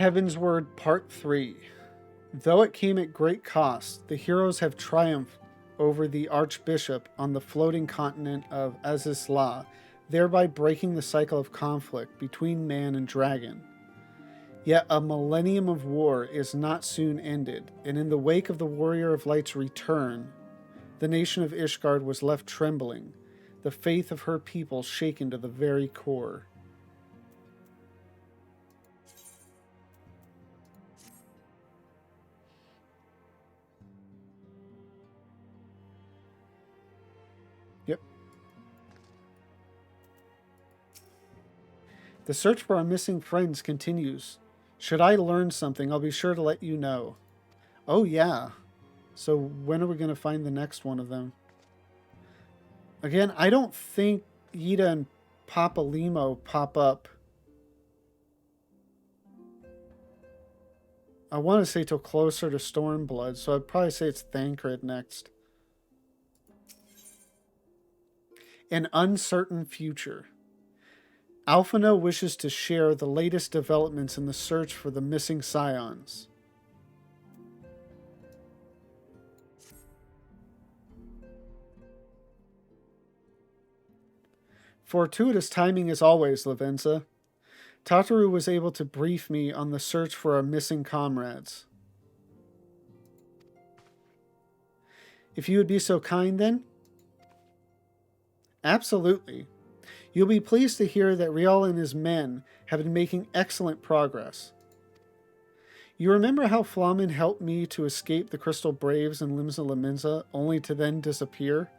Heavensward Part 3. Though it came at great cost, the heroes have triumphed over the Archbishop on the floating continent of Azizla, thereby breaking the cycle of conflict between man and dragon. Yet a millennium of war is not soon ended, and in the wake of the Warrior of Light's return, the nation of Ishgard was left trembling, the faith of her people shaken to the very core. Yep. The search for our missing friends continues. Should I learn something, I'll be sure to let you know. Oh yeah. So when are we going to find the next one of them? Again, I don't think Ida and Papa Limo pop up. I want to say till closer to Stormblood, so I'd probably say it's Thancred next. An uncertain future. Alphino wishes to share the latest developments in the search for the missing scions. Fortuitous timing as always, Lavenza. Tataru was able to brief me on the search for our missing comrades. If you would be so kind, then? Absolutely. You'll be pleased to hear that Rial and his men have been making excellent progress. You remember how Flamen helped me to escape the Crystal Braves and Limsa Laminza, only to then disappear?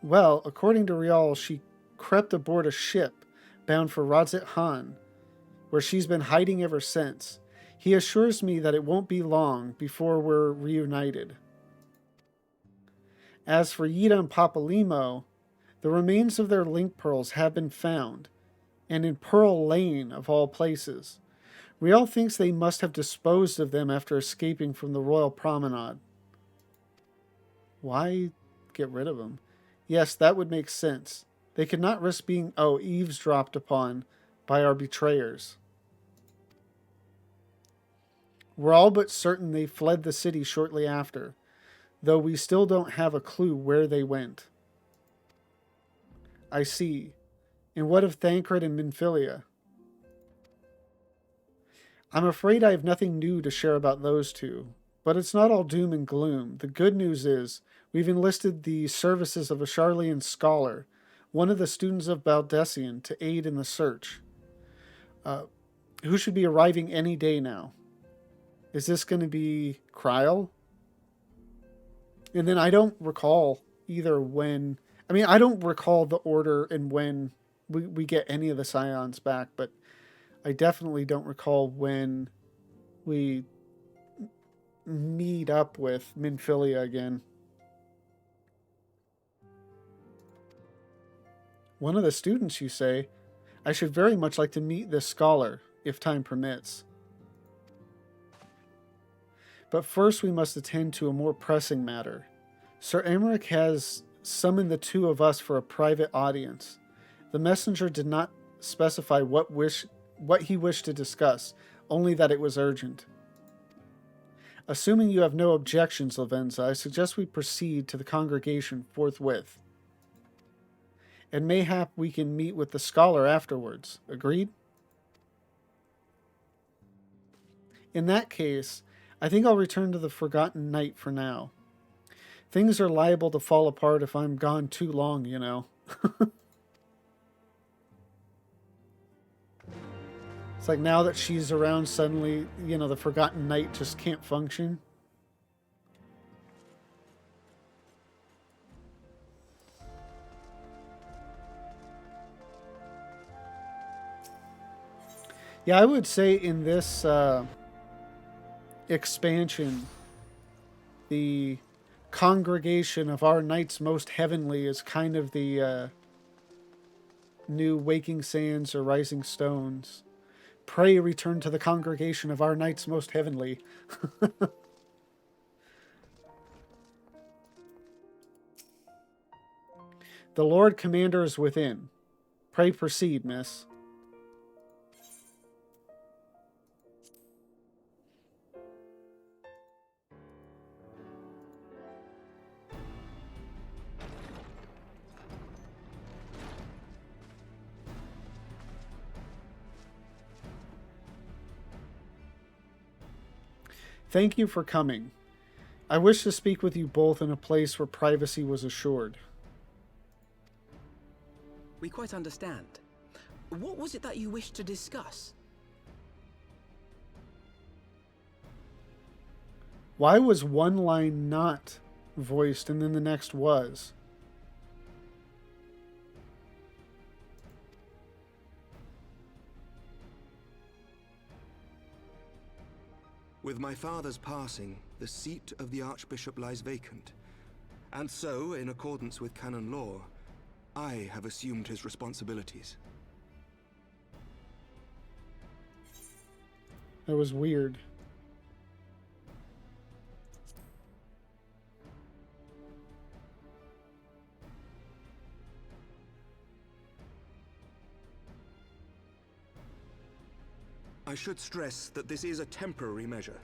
Well, according to Rial, she crept aboard a ship bound for Radzit Han, where she's been hiding ever since. He assures me that it won't be long before we're reunited. As for Yida and Papa Limo, the remains of their link pearls have been found, and in Pearl Lane, of all places. Rial thinks they must have disposed of them after escaping from the Royal Promenade. Why get rid of them? Yes, that would make sense. They could not risk being, eavesdropped upon by our betrayers. We're all but certain they fled the city shortly after, though we still don't have a clue where they went. I see. And what of Thancred and Minfilia? I'm afraid I have nothing new to share about those two, but it's not all doom and gloom. The good news is we've enlisted the services of a Charlian scholar, one of the students of Baldessian, to aid in the search. Who should be arriving any day now? Is this going to be Kryl? And then I don't recall either when... I don't recall the order and when we get any of the Scions back, but I definitely don't recall when we meet up with Minfilia again. One of the students, you say? I should very much like to meet this scholar, if time permits. But first we must attend to a more pressing matter. Sir Emmerich has summoned the two of us for a private audience. The messenger did not specify what he wished to discuss, only that it was urgent. Assuming you have no objections, Lavenza, I suggest we proceed to the congregation forthwith. And mayhap we can meet with the scholar afterwards. Agreed? In that case, I think I'll return to the Forgotten Knight for now. Things are liable to fall apart if I'm gone too long, you know. It's like now that she's around, suddenly, the Forgotten Knight just can't function. Yeah, I would say in this expansion, the congregation of our Knights Most Heavenly is kind of the new Waking Sands or Rising Stones. Pray return to the congregation of our Knights Most Heavenly. The Lord Commander is within. Pray proceed, miss. Thank you for coming. I wish to speak with you both in a place where privacy was assured. We quite understand. What was it that you wished to discuss? Why was one line not voiced and then the next was? With my father's passing, the seat of the Archbishop lies vacant. And so, in accordance with canon law, I have assumed his responsibilities. That was weird. I should stress that this is a temporary measure.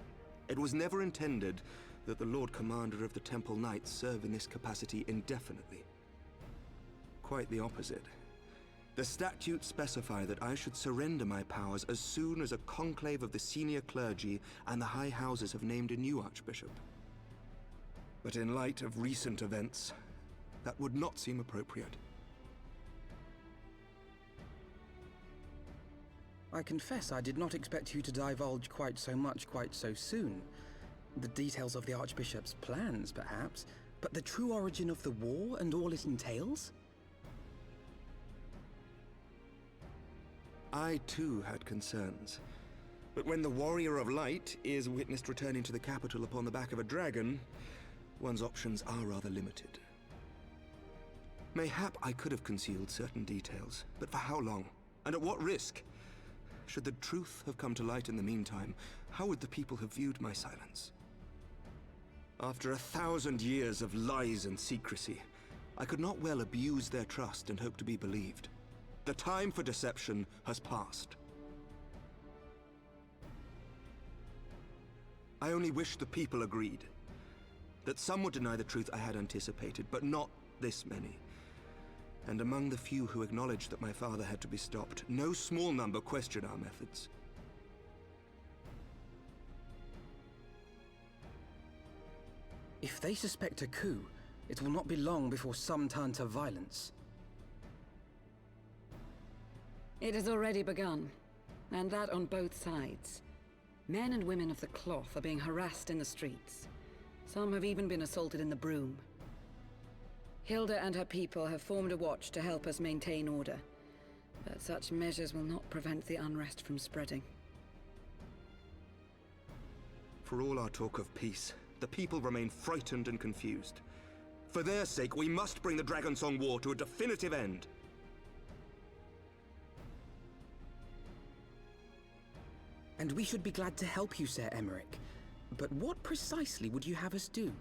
It was never intended that the Lord Commander of the Temple Knights serve in this capacity indefinitely. Quite the opposite. The statutes specify that I should surrender my powers as soon as a conclave of the senior clergy and the high houses have named a new archbishop. But in light of recent events, that would not seem appropriate. I confess I did not expect you to divulge quite so much quite so soon. The details of the Archbishop's plans, perhaps, but the true origin of the war and all it entails? I too had concerns. But when the Warrior of Light is witnessed returning to the capital upon the back of a dragon, one's options are rather limited. Mayhap I could have concealed certain details, but for how long? And at what risk? Should the truth have come to light in the meantime, how would the people have viewed my silence? After 1,000 years of lies and secrecy, I could not well abuse their trust and hope to be believed. The time for deception has passed. I only wish the people agreed. That some would deny the truth I had anticipated, but not this many. And among the few who acknowledged that my father had to be stopped, no small number questioned our methods. If they suspect a coup, it will not be long before some turn to violence. It has already begun, and that on both sides. Men and women of the cloth are being harassed in the streets. Some have even been assaulted in the Broom. Hilda and her people have formed a watch to help us maintain order, but such measures will not prevent the unrest from spreading. For all our talk of peace, the people remain frightened and confused. For their sake, we must bring the Dragonsong War to a definitive end. And we should be glad to help you, Sir Emmerich. But what precisely would you have us do?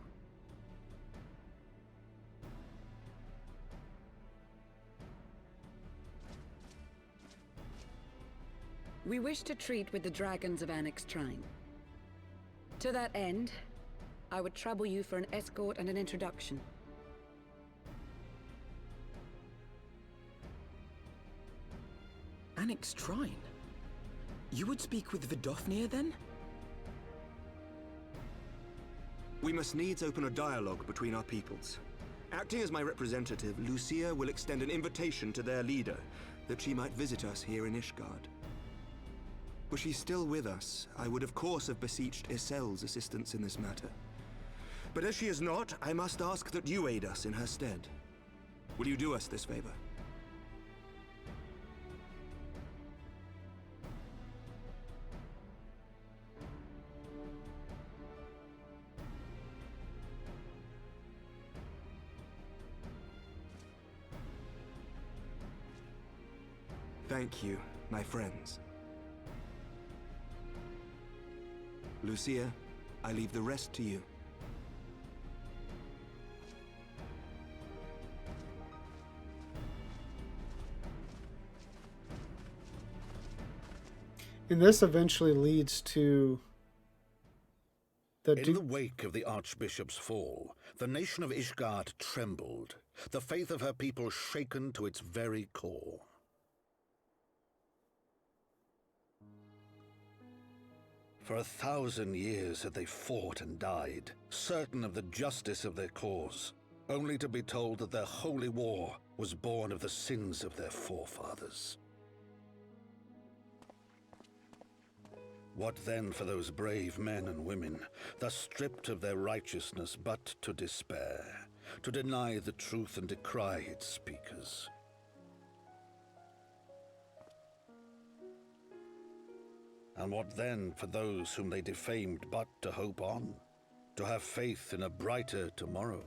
We wish to treat with the dragons of Annex Trine. To that end, I would trouble you for an escort and an introduction. Annex Trine? You would speak with Vidofnir, then? We must needs open a dialogue between our peoples. Acting as my representative, Lucia will extend an invitation to their leader, that she might visit us here in Ishgard. Were she still with us, I would of course have beseeched Isel's assistance in this matter. But as she is not, I must ask that you aid us in her stead. Will you do us this favor? Thank you, my friends. Lucia, I leave the rest to you. And this eventually leads to In the wake of the Archbishop's fall, the nation of Ishgard trembled, the faith of her people shaken to its very core. For 1,000 years had they fought and died, certain of the justice of their cause, only to be told that their holy war was born of the sins of their forefathers. What then for those brave men and women, thus stripped of their righteousness but to despair, to deny the truth and decry its speakers? And what then for those whom they defamed but to hope on, to have faith in a brighter tomorrow?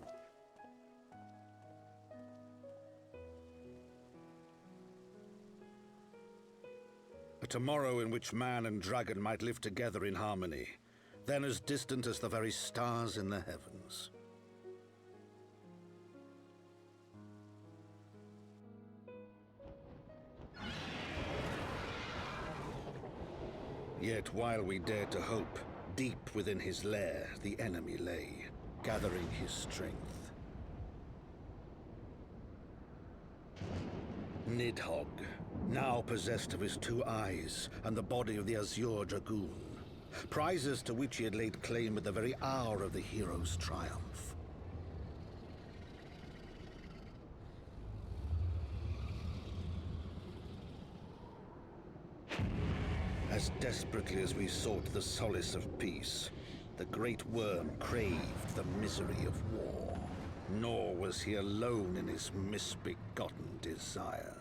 A tomorrow in which man and dragon might live together in harmony, then as distant as the very stars in the heavens. Yet while we dared to hope, deep within his lair the enemy lay, gathering his strength. Nidhogg, now possessed of his 2 eyes and the body of the Azure Dragoon, prizes to which he had laid claim at the very hour of the hero's triumph. As desperately as we sought the solace of peace, the great worm craved the misery of war. Nor was he alone in his misbegotten desire.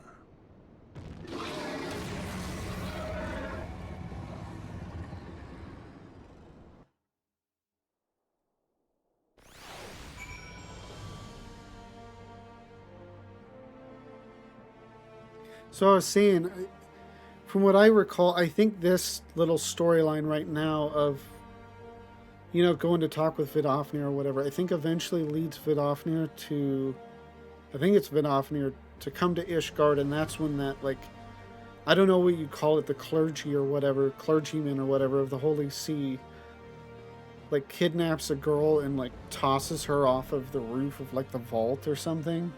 So I was saying, from what I recall, I think this little storyline right now of, you know, going to talk with Vidofnir or whatever, I think eventually leads Vidofnir to, I think it's Vidofnir, to come to Ishgard, and that's when that, like, I don't know what you call it, the clergy or whatever, clergyman or whatever of the Holy See, like, kidnaps a girl and, like, tosses her off of the roof of, like, the vault or something,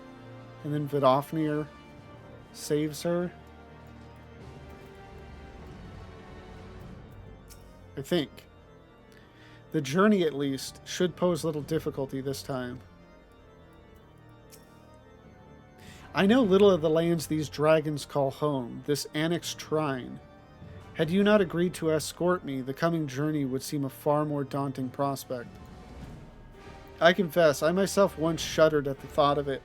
and then Vidofnir saves her. I think. The journey, at least, should pose little difficulty this time. I know little of the lands these dragons call home, this annexed shrine. Had you not agreed to escort me, the coming journey would seem a far more daunting prospect. I confess, I myself once shuddered at the thought of it.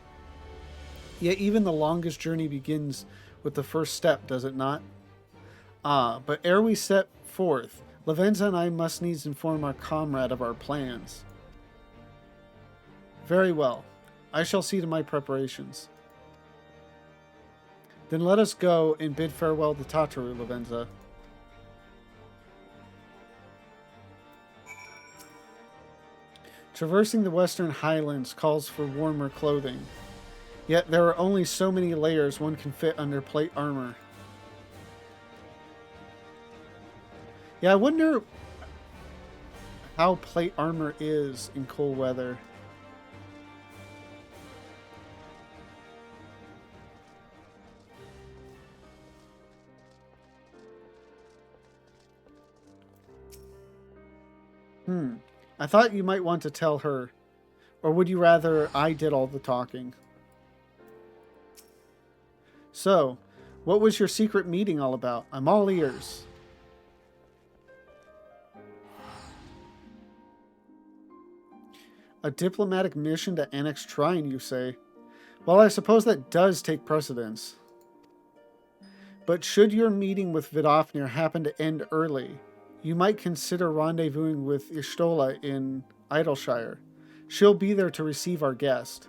Yet even the longest journey begins with the first step, does it not? Ah, but ere we set forth, Lavenza and I must needs inform our comrade of our plans. Very well. I shall see to my preparations. Then let us go and bid farewell to Tataru, Lavenza. Traversing the western highlands calls for warmer clothing. Yet there are only so many layers one can fit under plate armor. Yeah, I wonder how plate armor is in cold weather. I thought you might want to tell her. Or would you rather I did all the talking? So, what was your secret meeting all about? I'm all ears. A diplomatic mission to annex Trine, you say? Well, I suppose that does take precedence. But should your meeting with Vidofnir happen to end early, you might consider rendezvousing with Ishtola in Idleshire. She'll be there to receive our guest.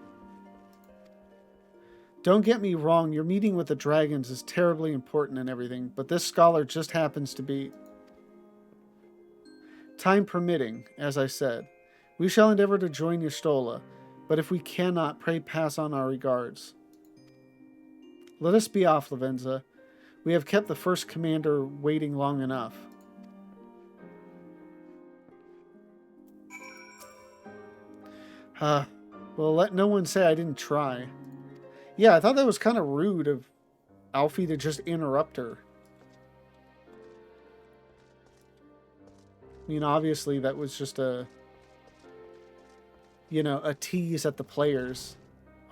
Don't get me wrong, your meeting with the dragons is terribly important and everything, but this scholar just happens to be... Time permitting, as I said. We shall endeavor to join Ishtola, but if we cannot, pray pass on our regards. Let us be off, Lavenza. We have kept the first commander waiting long enough. Well, let no one say I didn't try. Yeah, I thought that was kind of rude of Alfie to just interrupt her. I mean, obviously that was just a, you know, a tease at the players.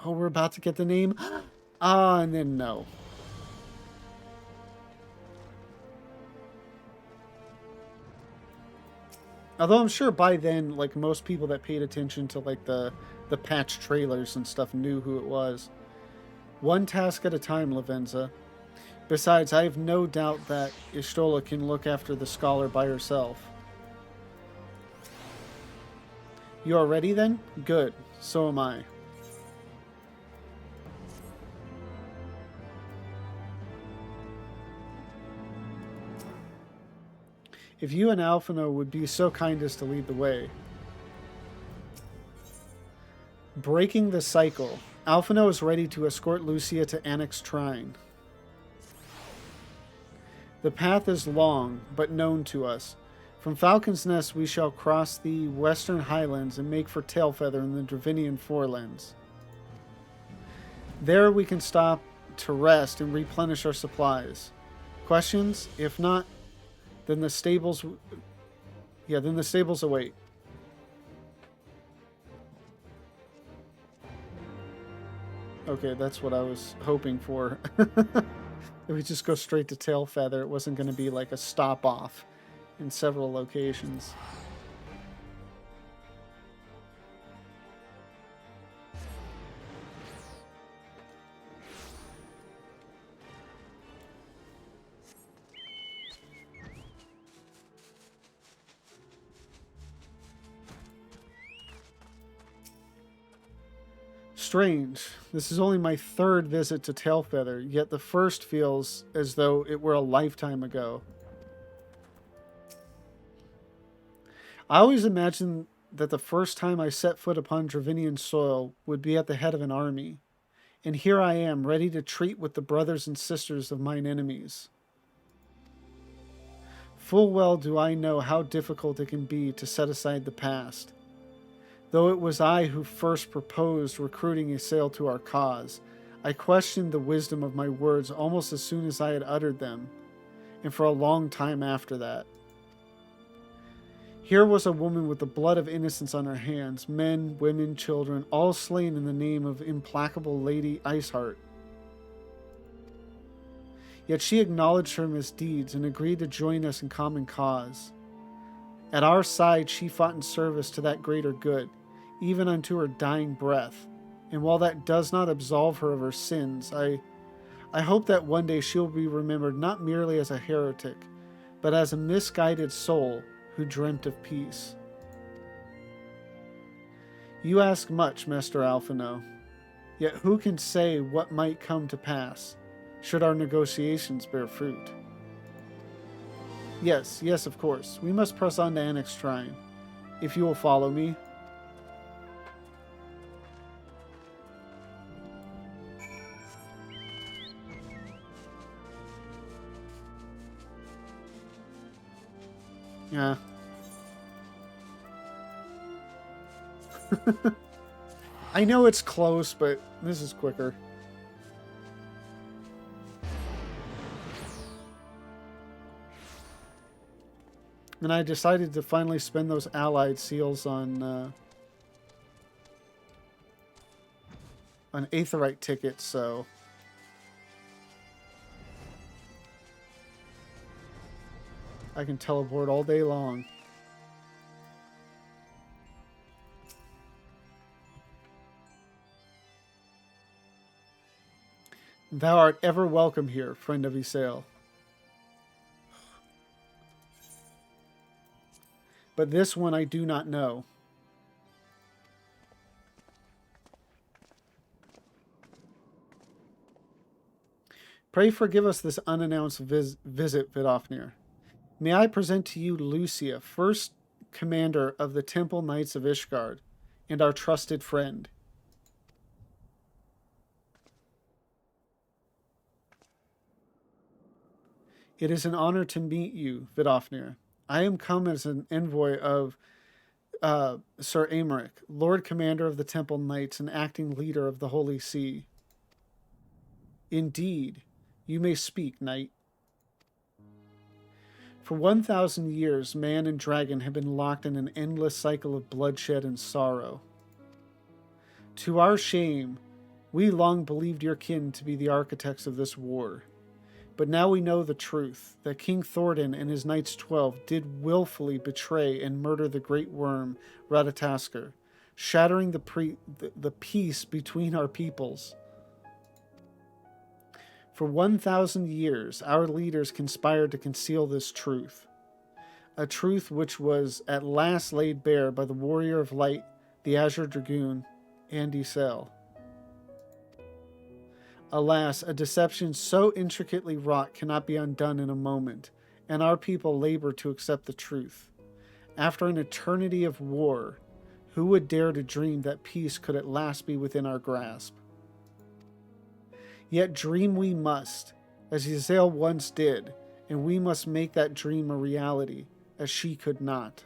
Oh, we're about to get the name. Ah, and then no. Although I'm sure by then, like, most people that paid attention to, like, the patch trailers and stuff knew who it was. One task at a time, Lavenza. Besides, I have no doubt that Ishtola can look after the scholar by herself. You are ready then? Good. So am I. If you and Alphino would be so kind as to lead the way. Breaking the cycle. Alphino is ready to escort Lucia to Annex Trine. The path is long, but known to us. From Falcon's Nest we shall cross the western highlands and make for Tailfeather in the Dravinian Forelands. There we can stop to rest and replenish our supplies. Questions? If not, then the stables... Yeah, then the stables await. Okay, that's what I was hoping for. If we just go straight to Tailfeather, it wasn't going to be like a stop-off in several locations. Strange. This is only my third visit to Tailfeather, yet the first feels as though it were a lifetime ago. I always imagined that the first time I set foot upon Dravinian soil would be at the head of an army, and here I am, ready to treat with the brothers and sisters of mine enemies. Full well do I know how difficult it can be to set aside the past. Though it was I who first proposed recruiting Ysayle to our cause, I questioned the wisdom of my words almost as soon as I had uttered them, and for a long time after that. Here was a woman with the blood of innocence on her hands, men, women, children, all slain in the name of implacable Lady Iceheart. Yet she acknowledged her misdeeds and agreed to join us in common cause. At our side she fought in service to that greater good, even unto her dying breath, and while that does not absolve her of her sins, I hope that one day she will be remembered not merely as a heretic, but as a misguided soul who dreamt of peace. You ask much, Master Alphino, yet who can say what might come to pass, should our negotiations bear fruit? Yes, of course, we must press on to Annex Trine, if you will follow me. Yeah. I know it's close, but this is quicker. And I decided to finally spend those allied seals on Aetheryte tickets, so... I can teleport all day long. Thou art ever welcome here, friend of Ysayle. But this one I do not know. Pray forgive us this unannounced visit, Vidofnir. May I present to you Lucia, first commander of the Temple Knights of Ishgard, and our trusted friend. It is an honor to meet you, Vidofnir. I am come as an envoy of Sir Aymeric, Lord Commander of the Temple Knights and acting leader of the Holy See. Indeed, you may speak, knight. For 1,000 years, man and dragon have been locked in an endless cycle of bloodshed and sorrow. To our shame, we long believed your kin to be the architects of this war. But now we know the truth, that King Thordan and his Knights 12 did willfully betray and murder the great worm, Ratatoskr, shattering the peace between our peoples. For 1,000 years, our leaders conspired to conceal this truth, a truth which was at last laid bare by the Warrior of Light, the Azure Dragoon, Andy Sell. Alas, a deception so intricately wrought cannot be undone in a moment, and our people labor to accept the truth. After an eternity of war, who would dare to dream that peace could at last be within our grasp? Yet dream we must, as Giselle once did, and we must make that dream a reality, as she could not.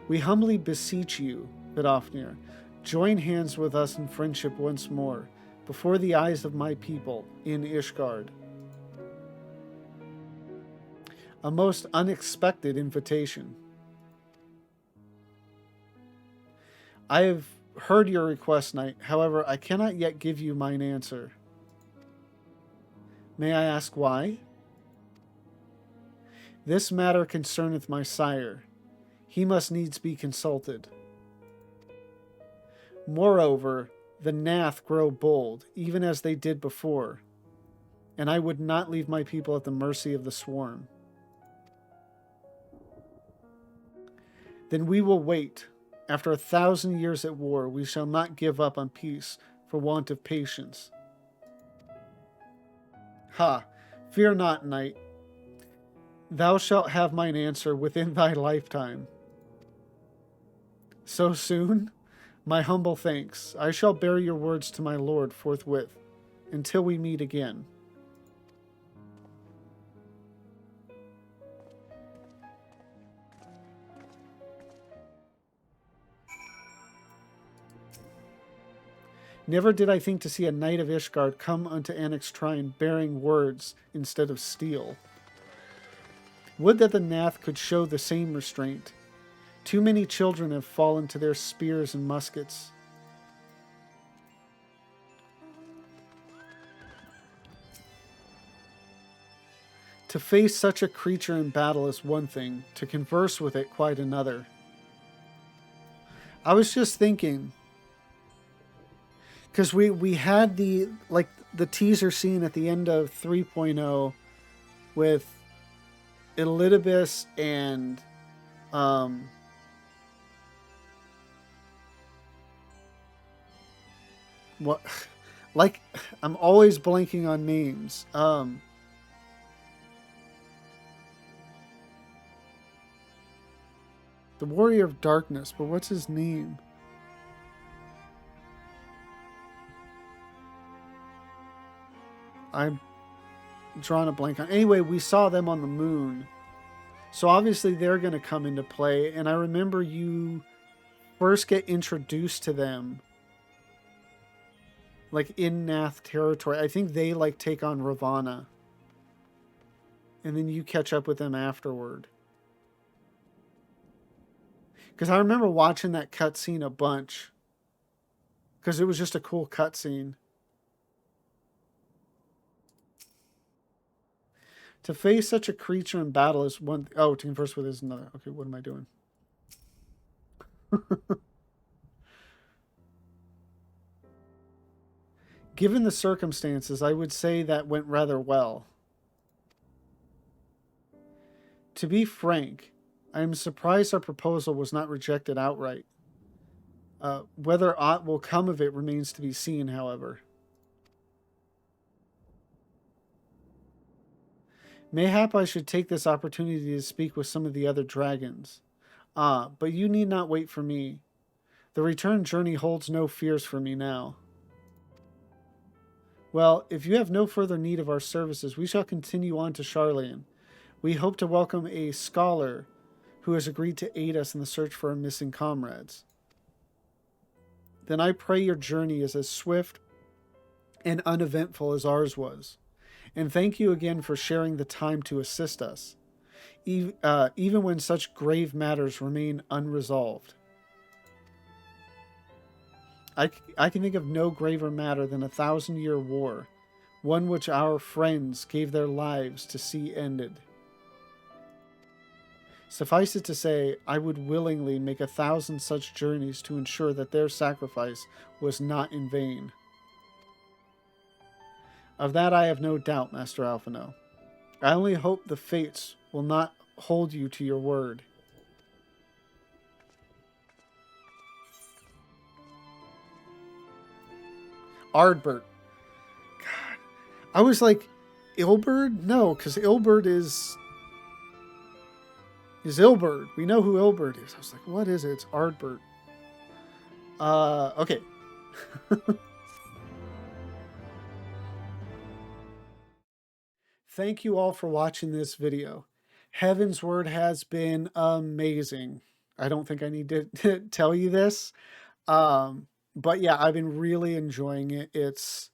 We humbly beseech you, Vidofnir, join hands with us in friendship once more, before the eyes of my people in Ishgard. A most unexpected invitation. I have heard your request, knight. However, I cannot yet give you mine answer. May I ask why? This matter concerneth my sire. He must needs be consulted. Moreover, the Nath grow bold, even as they did before, and I would not leave my people at the mercy of the swarm. Then we will wait. After 1,000 years at war, we shall not give up on peace for want of patience. Ha! Fear not, knight. Thou shalt have mine answer within thy lifetime. So soon? My humble thanks. I shall bear your words to my lord forthwith, until we meet again. Never did I think to see a knight of Ishgard come unto Annick's shrine bearing words instead of steel. Would that the Nath could show the same restraint. Too many children have fallen to their spears and muskets. To face such a creature in battle is one thing, to converse with it quite another. I was just thinking, because we had the teaser scene at the end of 3.0 with Elidibus and what, like, I'm always blanking on names. The Warrior of Darkness, but what's his name? I'm drawing a blank on. Anyway, we saw them on the moon. So obviously they're going to come into play. And I remember you first get introduced to them like in Nath territory. I think they like take on Ravana. And then you catch up with them afterward. Because I remember watching that cutscene a bunch. Because it was just a cool cutscene. To face such a creature in battle is one... Oh, to converse with is another. Okay, what am I doing? Given the circumstances, I would say that went rather well. To be frank, I am surprised our proposal was not rejected outright. Whether aught will come of it remains to be seen, however. Mayhap I should take this opportunity to speak with some of the other dragons. But you need not wait for me. The return journey holds no fears for me now. Well, if you have no further need of our services, we shall continue on to Sharlayan. We hope to welcome a scholar who has agreed to aid us in the search for our missing comrades. Then I pray your journey is as swift and uneventful as ours was. And thank you again for sharing the time to assist us. even when such grave matters remain unresolved. I can think of no graver matter than a 1,000-year war, one which our friends gave their lives to see ended. Suffice it to say, I would willingly make 1,000 such journeys to ensure that their sacrifice was not in vain. Of that I have no doubt, Master Alphino. I only hope the fates will not hold you to your word. Ardbert. God. I was like, Ilberd? No, because Ilberd is Ilberd. We know who Ilberd is. I was like, what is it? It's Ardbert. Okay. Thank you all for watching this video. Heaven's Word has been amazing. I don't think I need to tell you this. But yeah, I've been really enjoying it. It's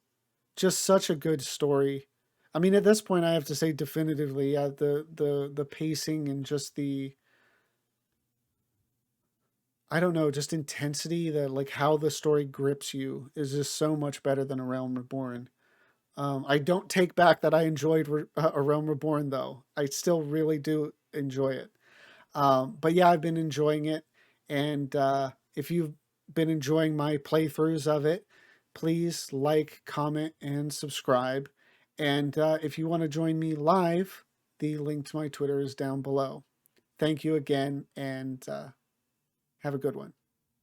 just such a good story. I mean, at this point, I have to say definitively, yeah, the pacing and just I don't know, just intensity, that like how the story grips you is just so much better than A Realm Reborn. I don't take back that I enjoyed A Realm Reborn, though. I still really do enjoy it. But yeah, I've been enjoying it. And if you've been enjoying my playthroughs of it, please like, comment, and subscribe. And if you want to join me live, the link to my Twitter is down below. Thank you again, and have a good one.